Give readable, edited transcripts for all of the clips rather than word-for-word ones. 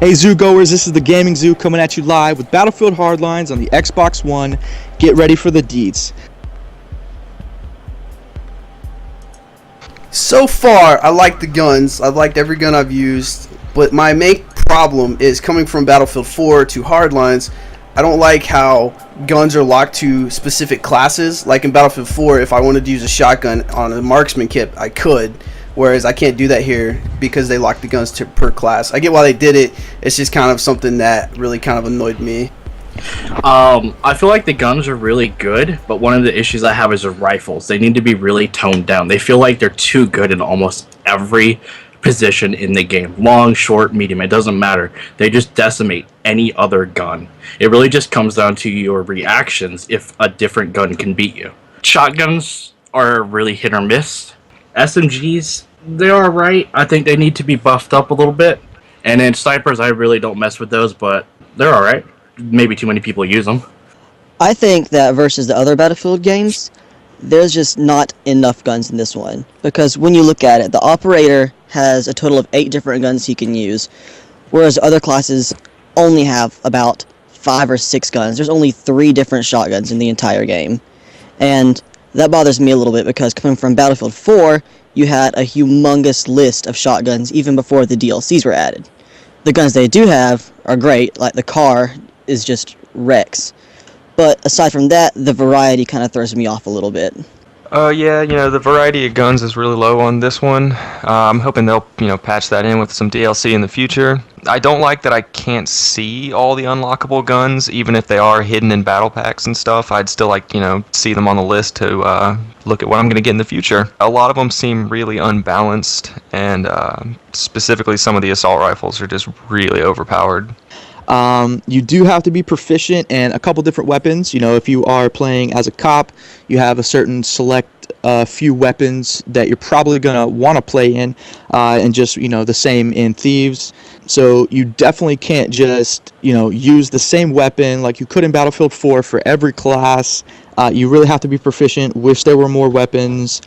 Hey Zoo goers, this is the Gaming Zoo coming at you live with Battlefield Hardlines on the Xbox One. Get ready for the deeds. So far, I like the guns. I've liked every gun I've used, but my main problem is coming from Battlefield 4 to Hardlines. I don't like how guns are locked to specific classes. Like in Battlefield 4, if I wanted to use a shotgun on a marksman kit, I could. Whereas I can't do that here because they lock the guns to per class. I get why they did it. It's just kind of something that really kind of annoyed me. I feel like the guns are really good, but one of the issues I have is the rifles. They need to be really toned down. They feel like they're too good in almost every position in the game. Long, short, medium, it doesn't matter. They just decimate any other gun. It really just comes down to your reactions if a different gun can beat you. Shotguns are really hit or miss. SMGs, they're alright. I think they need to be buffed up a little bit. And then snipers, I really don't mess with those, but they're alright. Maybe too many people use them. I think that versus the other Battlefield games, there's just not enough guns in this one. Because when you look at it, the operator has a total of 8 different guns he can use, whereas other classes only have about 5 or 6 guns. There's only 3 different shotguns in the entire game. And that bothers me a little bit because coming from Battlefield 4, you had a humongous list of shotguns even before the DLCs were added. The guns they do have are great, like the car is just Rex. But aside from that, the variety kind of throws me off a little bit. Yeah, the variety of guns is really low on this one. I'm hoping they'll, patch that in with some DLC in the future. I don't like that I can't see all the unlockable guns, even if they are hidden in battle packs and stuff. I'd still like, see them on the list to look at what I'm going to get in the future. A lot of them seem really unbalanced, and specifically some of the assault rifles are just really overpowered. You do have to be proficient in a couple different weapons. If you are playing as a cop, you have a certain select few weapons that you're probably going to want to play in, and just, the same in Thieves. So you definitely can't just, use the same weapon like you could in Battlefield 4 for every class. You really have to be proficient. Wish there were more weapons.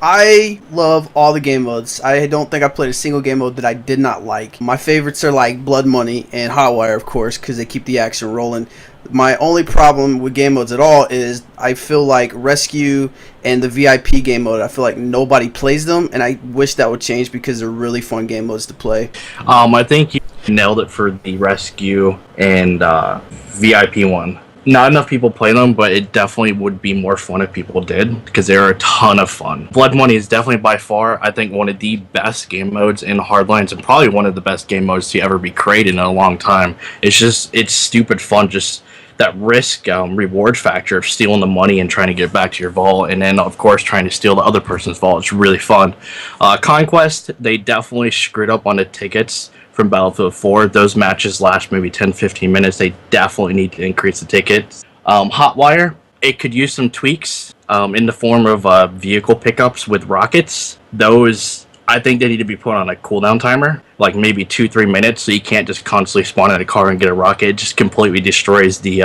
I love all the game modes. I don't think I played a single game mode that I did not like. My favorites are like Blood Money and Hotwire, of course, because they keep the action rolling. My only problem with game modes at all is I feel like Rescue and the VIP game mode, I feel like nobody plays them, and I wish that would change because they're really fun game modes to play. I think you nailed it for the Rescue and VIP one. Not enough people play them, but it definitely would be more fun if people did, because they're a ton of fun. Blood Money is definitely by far, I think, one of the best game modes in Hardlines, and probably one of the best game modes to ever be created in a long time. It's stupid fun, just that risk reward factor of stealing the money and trying to get back to your vault, and then of course trying to steal the other person's vault. It's really fun. Conquest, they definitely screwed up on the tickets from Battlefield 4. Those matches last maybe 10-15 minutes. They definitely need to increase the tickets. Hotwire, it could use some tweaks in the form of vehicle pickups with rockets. Those, I think they need to be put on a cooldown timer, like maybe 2-3 minutes, so you can't just constantly spawn in a car and get a rocket. It just completely destroys the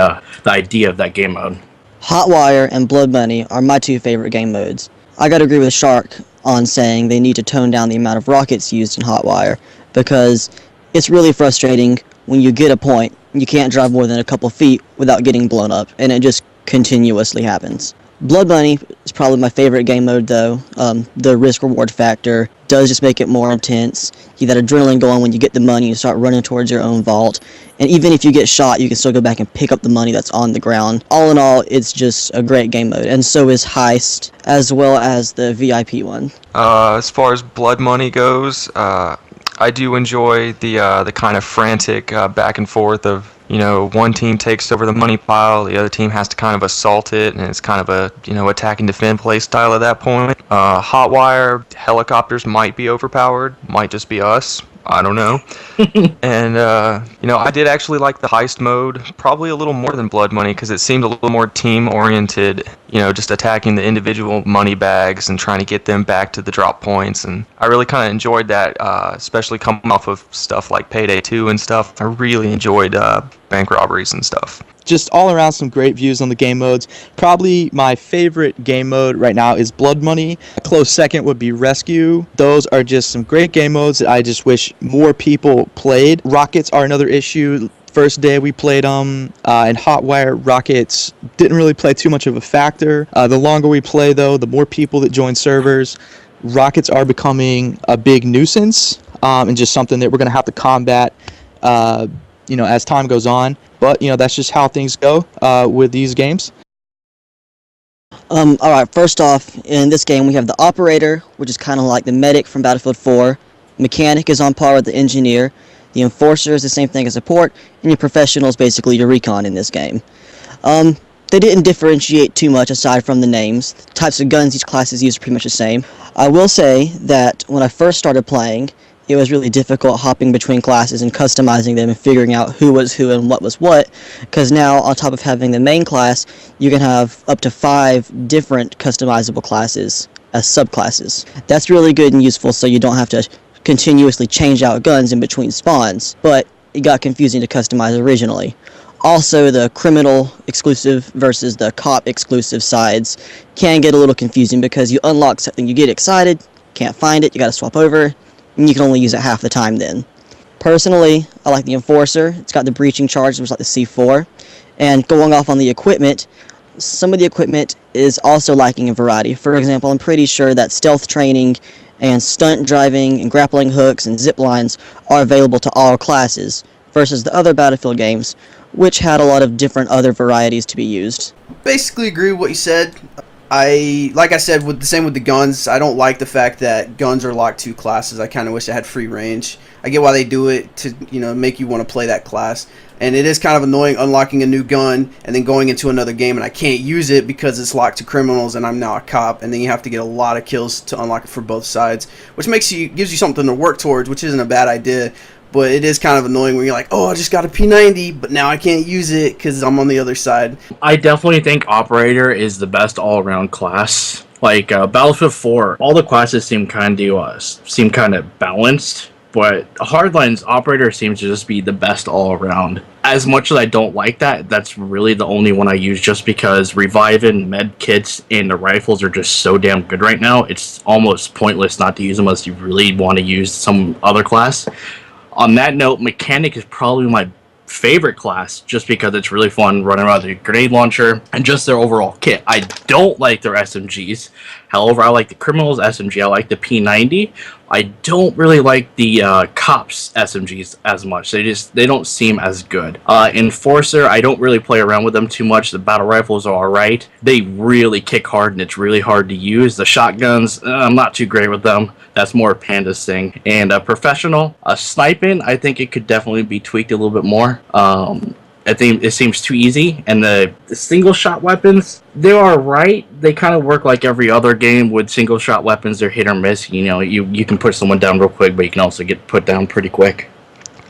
idea of that game mode. Hotwire and Blood Money are my 2 favorite game modes. I gotta agree with Shark on saying they need to tone down the amount of rockets used in Hotwire, because it's really frustrating when you get a point, you can't drive more than a couple feet without getting blown up, and it just continuously happens. Blood Money is probably my favorite game mode though. The risk-reward factor does just make it more intense. You get that adrenaline going when you get the money, you start running towards your own vault, and even if you get shot, you can still go back and pick up the money that's on the ground. All in all, it's just a great game mode, and so is Heist, as well as the VIP one. As far as Blood Money goes, I do enjoy the kind of frantic back and forth of, one team takes over the money pile, the other team has to kind of assault it, and it's kind of a, attack and defend play style at that point. Hotwire, helicopters might be overpowered, might just be us. I don't know. And, I did actually like the heist mode, probably a little more than Blood Money, because it seemed a little more team-oriented, just attacking the individual money bags and trying to get them back to the drop points. And I really kind of enjoyed that, especially coming off of stuff like Payday 2 and stuff. I really enjoyed bank robberies and stuff. Just all around some great views on the game modes. Probably my favorite game mode right now is Blood Money. A close second would be Rescue. Those are just some great game modes that I just wish more people played. Rockets are another issue. First day we played them, and Hotwire rockets didn't really play too much of a factor. The longer we play, though, the more people that join servers. Rockets are becoming a big nuisance, and just something that we're going to have to combat, as time goes on. But, that's just how things go with these games. Alright, first off, in this game we have the Operator, which is kind of like the Medic from Battlefield 4. Mechanic is on par with the Engineer. The Enforcer is the same thing as Support, and your Professional is basically your Recon in this game. They didn't differentiate too much aside from the names. The types of guns each class is used are pretty much the same. I will say that when I first started playing, it was really difficult hopping between classes and customizing them and figuring out who was who and what was what, because now on top of having the main class, you can have up to 5 different customizable classes as subclasses. That's really good and useful so you don't have to continuously change out guns in between spawns, but it got confusing to customize originally. Also, the criminal exclusive versus the cop exclusive sides can get a little confusing because you unlock something, you get excited, can't find it, you gotta swap over, and you can only use it half the time then. Personally, I like the Enforcer. It's got the breaching charge, which is like the C4. And going off on the equipment, some of the equipment is also lacking in variety. For example, I'm pretty sure that stealth training and stunt driving and grappling hooks and zip lines are available to all classes, versus the other Battlefield games, which had a lot of different other varieties to be used. Basically agree with what you said. Like I said, with the same with the guns, I don't like the fact that guns are locked to classes. I kind of wish I had free range. I get why they do it to, make you want to play that class. And it is kind of annoying unlocking a new gun and then going into another game and I can't use it because it's locked to criminals and I'm now a cop, and then you have to get a lot of kills to unlock it for both sides, which gives you something to work towards, which isn't a bad idea. But it is kind of annoying when you're like, oh, I just got a P90, but now I can't use it because I'm on the other side. I definitely think Operator is the best all-around class. Like Battlefield 4, all the classes seem kind of balanced, but Hardline's Operator seems to just be the best all-around. As much as I don't like that, that's really the only one I use just because Reviving, med kits, and the rifles are just so damn good right now. It's almost pointless not to use them unless you really want to use some other class. On that note, Mechanic is probably my favorite class just because it's really fun running around with a grenade launcher and just their overall kit. I don't like their SMGs. However, I like the Criminals SMG. I like the P90. I don't really like the Cops SMGs as much. They don't seem as good. Enforcer, I don't really play around with them too much. The battle rifles are alright. They really kick hard and it's really hard to use. The shotguns, I'm not too great with them. That's more Panda's thing. And Professional, sniping, I think it could definitely be tweaked a little bit more. I think it seems too easy, and the single shot weapons, they're alright. They kind of work like every other game with single shot weapons. They're hit or miss. You can put someone down real quick, but you can also get put down pretty quick.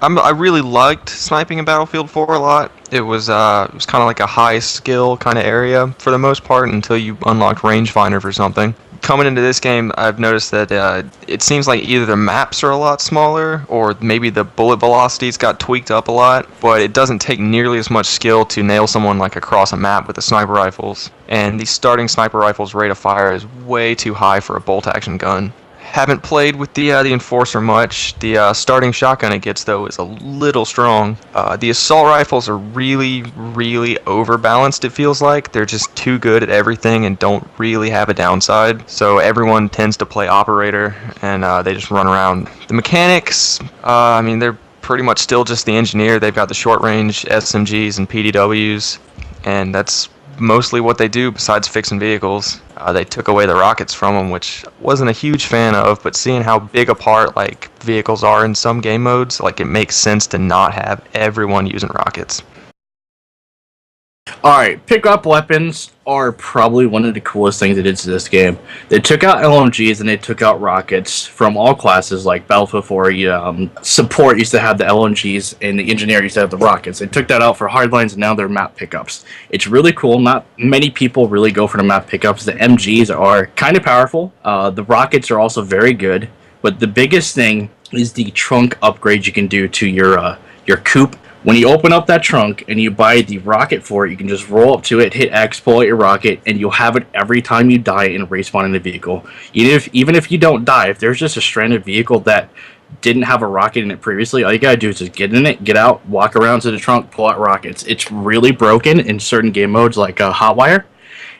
I really liked sniping in Battlefield 4 a lot. It was kind of like a high skill kind of area for the most part until you unlocked rangefinder for something. Coming into this game, I've noticed that it seems like either the maps are a lot smaller or maybe the bullet velocities got tweaked up a lot, but it doesn't take nearly as much skill to nail someone like across a map with the sniper rifles. And the starting sniper rifle's rate of fire is way too high for a bolt action gun. Haven't played with the Enforcer much. The starting shotgun it gets, though, is a little strong. The assault rifles are really, really overbalanced, it feels like. They're just too good at everything and don't really have a downside. So everyone tends to play Operator, and they just run around. The mechanics, they're pretty much still just the Engineer. They've got the short-range SMGs and PDWs, and that's mostly what they do besides fixing vehicles. They took away the rockets from them, which wasn't a huge fan of, but seeing how big a part vehicles are in some game modes, it makes sense to not have everyone using rockets. Alright, pick-up weapons are probably one of the coolest things they did to this game. They took out LMGs and they took out rockets from all classes, like Battlefield 4. Support used to have the LMGs and the Engineer used to have the rockets. They took that out for Hardlines and now they're map pickups. It's really cool. Not many people really go for the map pickups. The MGs are kind of powerful. The rockets are also very good. But the biggest thing is the trunk upgrade you can do to your coupe, When you open up that trunk and you buy the rocket for it, you can just roll up to it, hit X, pull out your rocket, and you'll have it every time you die and respawn in the vehicle. Even if you don't die, if there's just a stranded vehicle that didn't have a rocket in it previously, all you gotta do is just get in it, get out, walk around to the trunk, pull out rockets. It's really broken in certain game modes like Hotwire,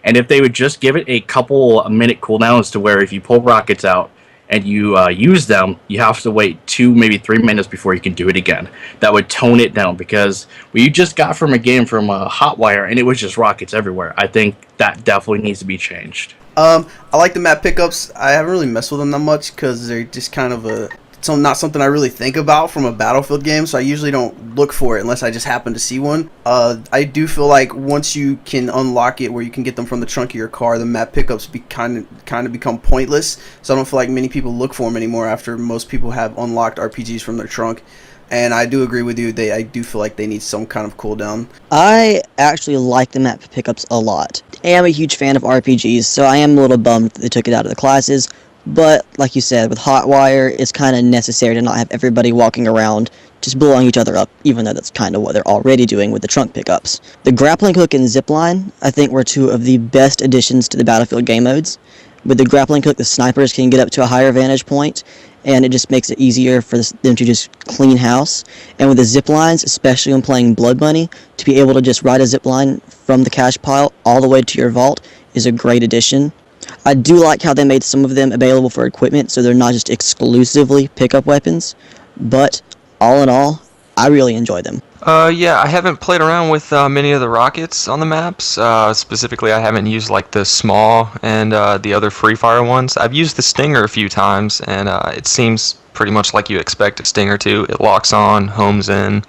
and if they would just give it a couple minute cooldowns to where if you pull rockets out and you use them, you have to wait 2, maybe 3 minutes before you can do it again. That would tone it down, because we just got from a game from Hotwire and it was just rockets everywhere. I think that definitely needs to be changed. I like the map pickups. I haven't really messed with them that much because they're just kind of not something I really think about from a Battlefield game, so I usually don't look for it unless I just happen to see one. I do feel like once you can unlock it where you can get them from the trunk of your car, the map pickups kind of become pointless, so I don't feel like many people look for them anymore after most people have unlocked RPGs from their trunk. And I do agree with you, I do feel like they need some kind of cooldown. I actually like the map pickups a lot. I am a huge fan of RPGs, so I am a little bummed that they took it out of the classes. But, like you said, with Hotwire, it's kind of necessary to not have everybody walking around just blowing each other up, even though that's kind of what they're already doing with the trunk pickups. The grappling hook and zipline, I think, were two of the best additions to the Battlefield game modes. With the grappling hook, the snipers can get up to a higher vantage point, and it just makes it easier for them to just clean house. And with the ziplines, especially when playing Blood Money, to be able to just ride a zipline from the cash pile all the way to your vault is a great addition. I do like how they made some of them available for equipment, so they're not just exclusively pickup weapons, but all in all, I really enjoy them. Yeah, I haven't played around with many of the rockets on the maps. Specifically, I haven't used like the small and the other free fire ones. I've used the Stinger a few times, and it seems pretty much like you expect a Stinger to. It locks on, homes in.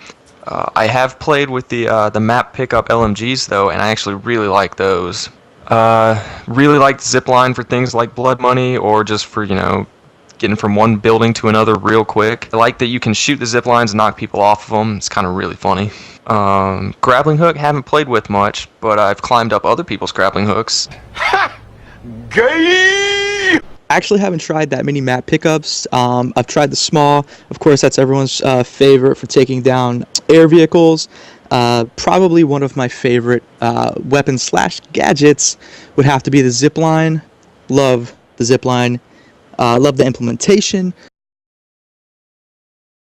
I have played with the map pickup LMGs though, and I actually really like those. Really like the zipline for things like Blood Money, or just for, getting from one building to another real quick. I like that you can shoot the zip lines and knock people off of them. It's kind of really funny. Grappling hook, haven't played with much, but I've climbed up other people's grappling hooks. I actually haven't tried that many map pickups. I've tried the small. Of course, that's everyone's favorite for taking down air vehicles. Probably one of my favorite weapons/gadgets would have to be the zipline. Love the zipline. Love the implementation.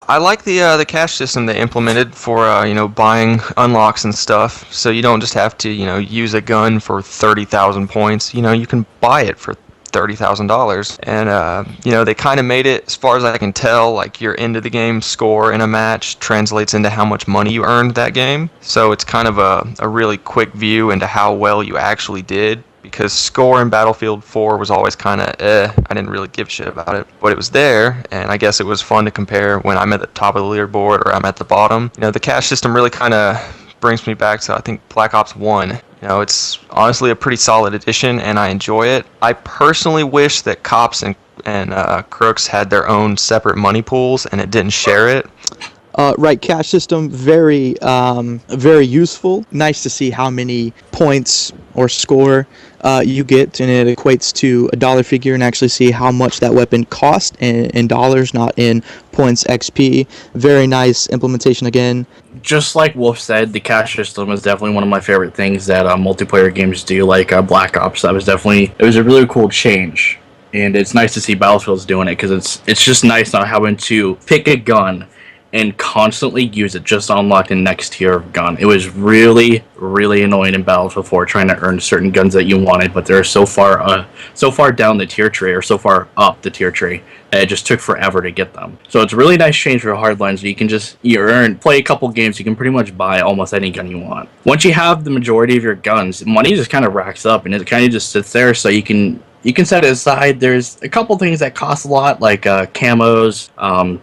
I like the cash system they implemented for buying unlocks and stuff. So you don't just have to use a gun for 30,000 points. You can buy it for $30,000, and they kind of made it, as far as I can tell, like your end of the game score in a match translates into how much money you earned that game. So it's kind of a really quick view into how well you actually did. Because score in Battlefield 4 was always kind of I didn't really give a shit about it. But it was there, and I guess it was fun to compare when I'm at the top of the leaderboard or I'm at the bottom. The cash system really kind of brings me back to, I think, Black Ops 1. It's honestly a pretty solid addition, and I enjoy it. I personally wish that cops and crooks had their own separate money pools, and it didn't share it. Right, cash system, very useful. Nice to see how many points or score you get, and it equates to a dollar figure, and actually see how much that weapon cost in dollars, not in points XP. Very nice implementation again. Just like Wolf said, the cash system is definitely one of my favorite things that multiplayer games do, like Black Ops. It was a really cool change, and it's nice to see Battlefield's doing it, because it's just nice not having to pick a gun and constantly use it just to unlock the next tier of gun. It was really, really annoying in Battlefield 4 trying to earn certain guns that you wanted, but they're so far down the tier tree, or so far up the tier tree, that it just took forever to get them. So it's a really nice change for Hardline, so you can play a couple games, you can pretty much buy almost any gun you want. Once you have the majority of your guns, money just kind of racks up, and it kind of just sits there, so you can set it aside. There's a couple things that cost a lot, like camos,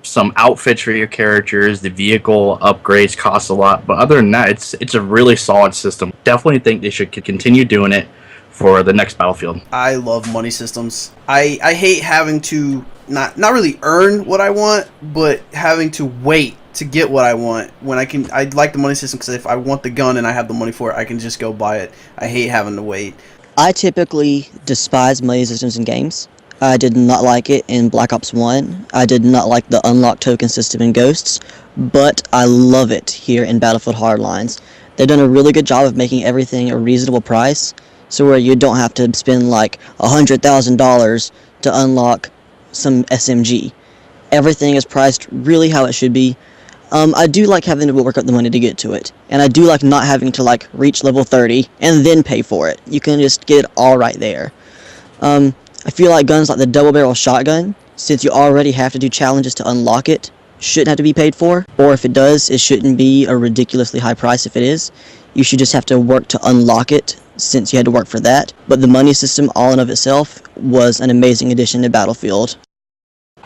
some outfits for your characters, the vehicle upgrades cost a lot, but other than that, it's a really solid system. Definitely think they should continue doing it for the next Battlefield. I love money systems. I hate having to not really earn what I want, but having to wait to get what I want. I like the money system because if I want the gun and I have the money for it, I can just go buy it. I hate having to wait. I typically despise money systems in games. I did not like it in Black Ops 1. I did not like the unlock token system in Ghosts, but I love it here in Battlefield Hardlines. They've done a really good job of making everything a reasonable price, so where you don't have to spend like $100,000 to unlock some SMG. Everything is priced really how it should be. I do like having to work up the money to get to it, and I do like not having to like reach level 30 and then pay for it. You can just get it all right there. I feel like guns like the double barrel shotgun, since you already have to do challenges to unlock it, shouldn't have to be paid for, or if it does, it shouldn't be a ridiculously high price if it is. You should just have to work to unlock it, since you had to work for that. But the money system all in of itself was an amazing addition to Battlefield.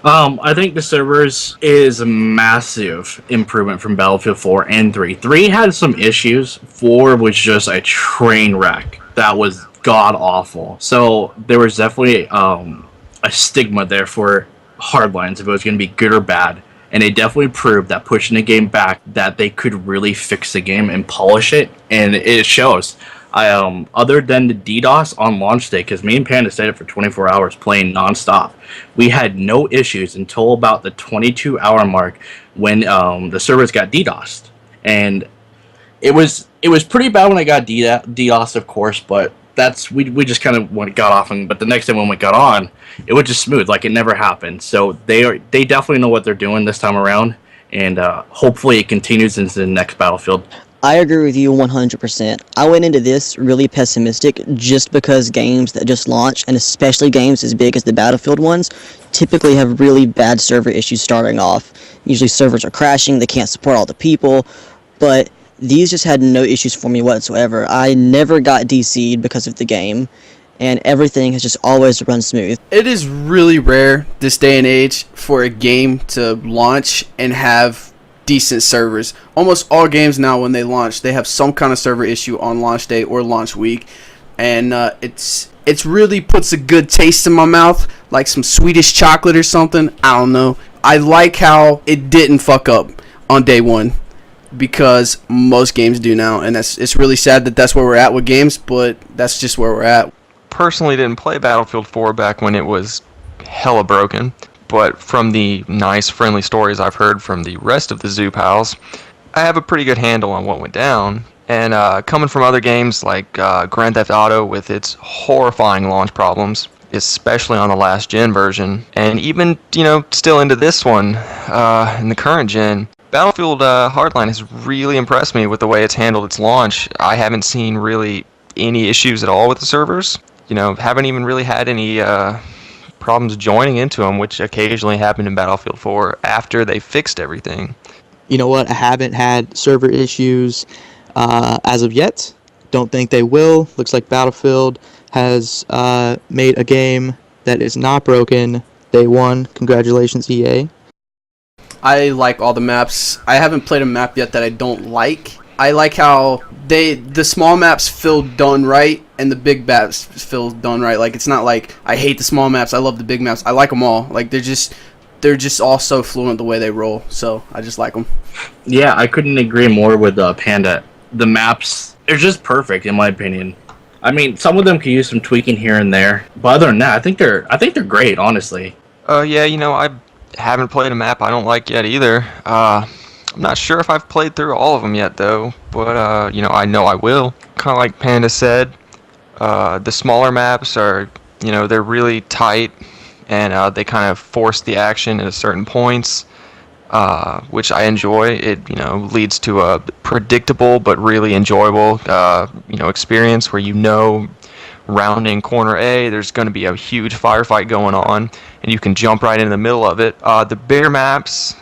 I think the servers is a massive improvement from Battlefield 4 and 3. 3 had some issues. 4 was just a train wreck. That was god awful. So there was definitely a stigma there for Hardlines if it was going to be good or bad. And they definitely proved that pushing the game back, that they could really fix the game and polish it. And it shows. Other than the DDoS on launch day, because me and Panda stayed up for 24 hours playing nonstop, we had no issues until about the 22-hour mark when the servers got DDoSed, and it was pretty bad when I got DDoSed, of course, but we just kind of got off, but the next day when we got on, it was just smooth, like it never happened. So they definitely know what they're doing this time around, and hopefully it continues into the next Battlefield. I agree with you 100%. I went into this really pessimistic just because games that just launch, and especially games as big as the Battlefield ones, typically have really bad server issues starting off. Usually servers are crashing, they can't support all the people, but these just had no issues for me whatsoever. I never got DC'd because of the game, and everything has just always run smooth. It is really rare this day and age for a game to launch and have decent servers. Almost all games now, when they launch, they have some kind of server issue on launch day or launch week, and it's really puts a good taste in my mouth, like some Swedish chocolate or something. I don't know. I like how it didn't fuck up on day one, because most games do now, and it's really sad that that's where we're at with games, but that's just where we're at. Personally didn't play Battlefield 4 back when it was hella broken, but from the nice, friendly stories I've heard from the rest of the Zoo Pals, I have a pretty good handle on what went down. And coming from other games like Grand Theft Auto with its horrifying launch problems, especially on the last gen version, and even, still into this one in the current gen, Battlefield Hardline has really impressed me with the way it's handled its launch. I haven't seen really any issues at all with the servers. Haven't even really had any problems joining into them, which occasionally happened in Battlefield 4 after they fixed everything. You know what? I haven't had server issues as of yet. Don't think they will. Looks like Battlefield has made a game that is not broken day one. Congratulations, EA. I like all the maps. I haven't played a map yet that I don't like. I like how the small maps feel done right, and the big maps feel done right. Like, it's not like I hate the small maps, I love the big maps. I like them all. Like, they're just all so fluent the way they roll. So I just like them. Yeah, I couldn't agree more with Panda. The maps are just perfect in my opinion. I mean, some of them could use some tweaking here and there, but other than that, I think they're great, honestly. Yeah, I haven't played a map I don't like yet either. I'm not sure if I've played through all of them yet, though, but, I know I will. Kind of like Panda said, the smaller maps are, they're really tight, and they kind of force the action at certain points, which I enjoy. It, leads to a predictable but really enjoyable, experience where rounding corner A, there's going to be a huge firefight going on, and you can jump right in the middle of it. The bigger maps,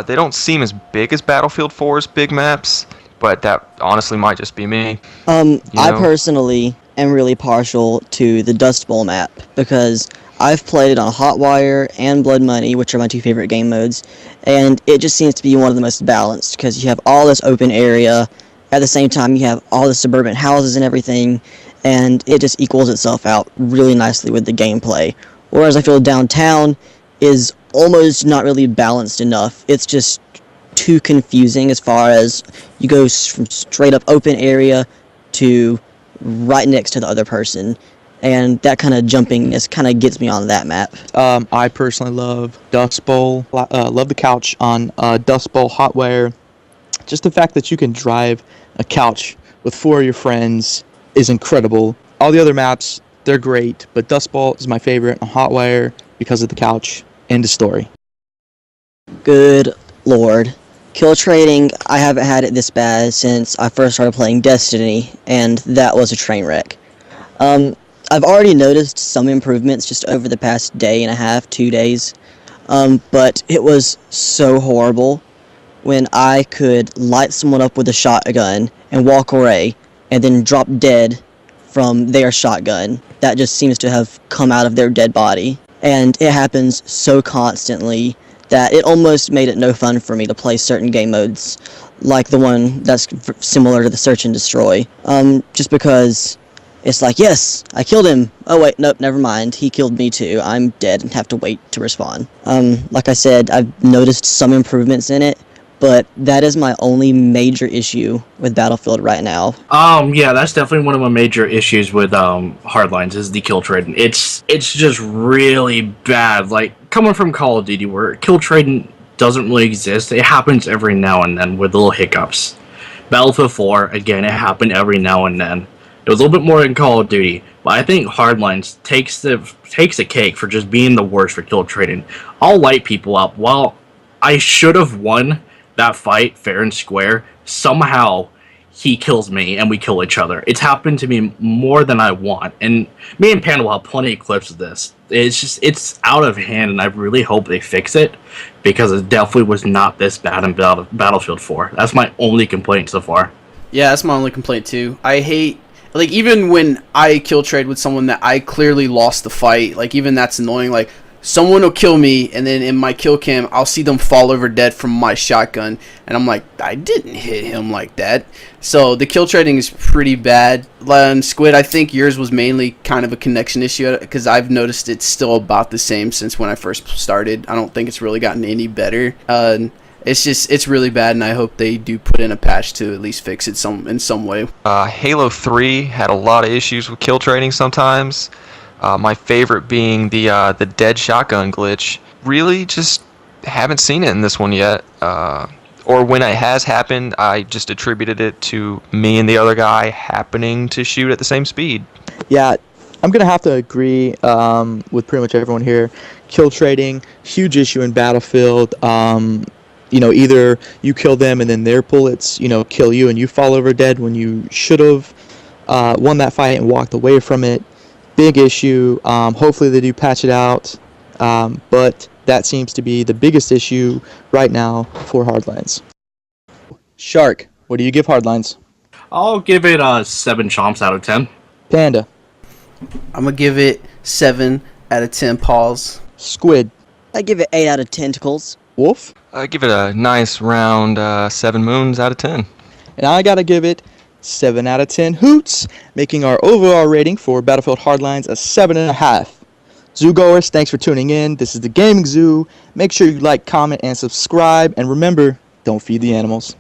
they don't seem as big as Battlefield 4's big maps, but that honestly might just be me. I personally am really partial to the Dust Bowl map, because I've played it on Hotwire and Blood Money, which are my two favorite game modes, and it just seems to be one of the most balanced, because you have all this open area, at the same time you have all the suburban houses and everything, and it just equals itself out really nicely with the gameplay. Whereas I feel downtown is almost not really balanced enough. It's just too confusing as far as you go from straight up open area to right next to the other person. and that kind of jumpingness kind of gets me on that map. I personally love Dust Bowl. Love the couch on Dust Bowl Hotwire. Just the fact that you can drive a couch with 4 of your friends is incredible. All the other maps, they're great, but Dust Bowl is my favorite on Hotwire because of the couch. End of story. Good lord. Kill trading, I haven't had it this bad since I first started playing Destiny, and that was a train wreck. I've already noticed some improvements just over the past day and a half, 2 days, but it was so horrible when I could light someone up with a shotgun and walk away and then drop dead from their shotgun. That just seems to have come out of their dead body. And it happens so constantly that it almost made it no fun for me to play certain game modes, like the one that's similar to the Search and Destroy. Just because it's like, yes, I killed him. Oh wait, nope, never mind. He killed me too. I'm dead and have to wait to respawn. Like I said, I've noticed some improvements in it, but that is my only major issue with Battlefield right now. Yeah, that's definitely one of my major issues with Hardlines is the kill trading. It's just really bad. Like coming from Call of Duty, where kill trading doesn't really exist. It happens every now and then with little hiccups. Battlefield 4, again, it happened every now and then. It was a little bit more in Call of Duty, but I think Hardlines takes the cake for just being the worst for kill trading. I'll light people up. While I should have won that fight fair and square, somehow he kills me and we kill each other. It's happened to me more than I want, and me and Panda will have plenty of clips of this. It's out of hand, and I really hope they fix it, because it definitely was not this bad in Battlefield 4. That's my only complaint so far. Yeah, that's my only complaint too. I hate, like, even when I kill trade with someone that I clearly lost the fight, like, even that's annoying. Like, someone will kill me, and then in my kill cam, I'll see them fall over dead from my shotgun, and I'm like, I didn't hit him like that. So the kill trading is pretty bad. And Squid, I think yours was mainly kind of a connection issue, because I've noticed it's still about the same since when I first started. I don't think it's really gotten any better. It's really bad, and I hope they do put in a patch to at least fix it in some way. Halo 3 had a lot of issues with kill trading sometimes. My favorite being the dead shotgun glitch. Really just haven't seen it in this one yet. Or when it has happened, I just attributed it to me and the other guy happening to shoot at the same speed. Yeah, I'm going to have to agree with pretty much everyone here. Kill trading, huge issue in Battlefield. Either you kill them and then their bullets, kill you and you fall over dead when you should have won that fight and walked away from it. Big issue. Hopefully they do patch it out. But that seems to be the biggest issue right now for Hardlines. Shark, what do you give Hardlines? I'll give it 7 chomps out of 10. Panda. I'm going to give it 7 out of 10 paws. Squid. I give it 8 out of tentacles. Wolf. I give it a nice round 7 moons out of 10. And I gotta give it 7 out of 10 hoots, making our overall rating for Battlefield Hardlines a 7.5. Zoogoers, thanks for tuning in. This is the Gaming Zoo. Make sure you like, comment, and subscribe. And remember, don't feed the animals.